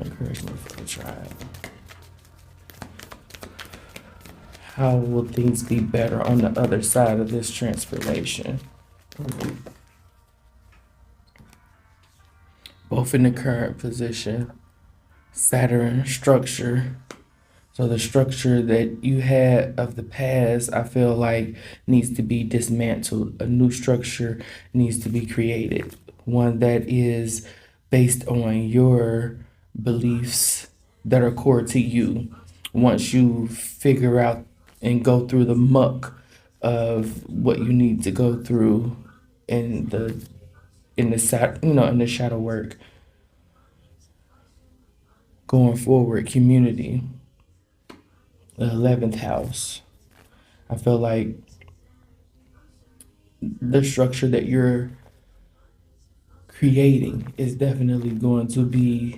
Encouragement for the tribe. How will things be better on the other side of this transformation? Both in the current position, Saturn structure. So the structure that you had of the past, I feel like needs to be dismantled. A new structure needs to be created. One that is based on your beliefs that are core to you. Once you figure out and go through the muck of what you need to go through in the shadow work, going forward, community, the 11th house. I feel like the structure that you're creating is definitely going to be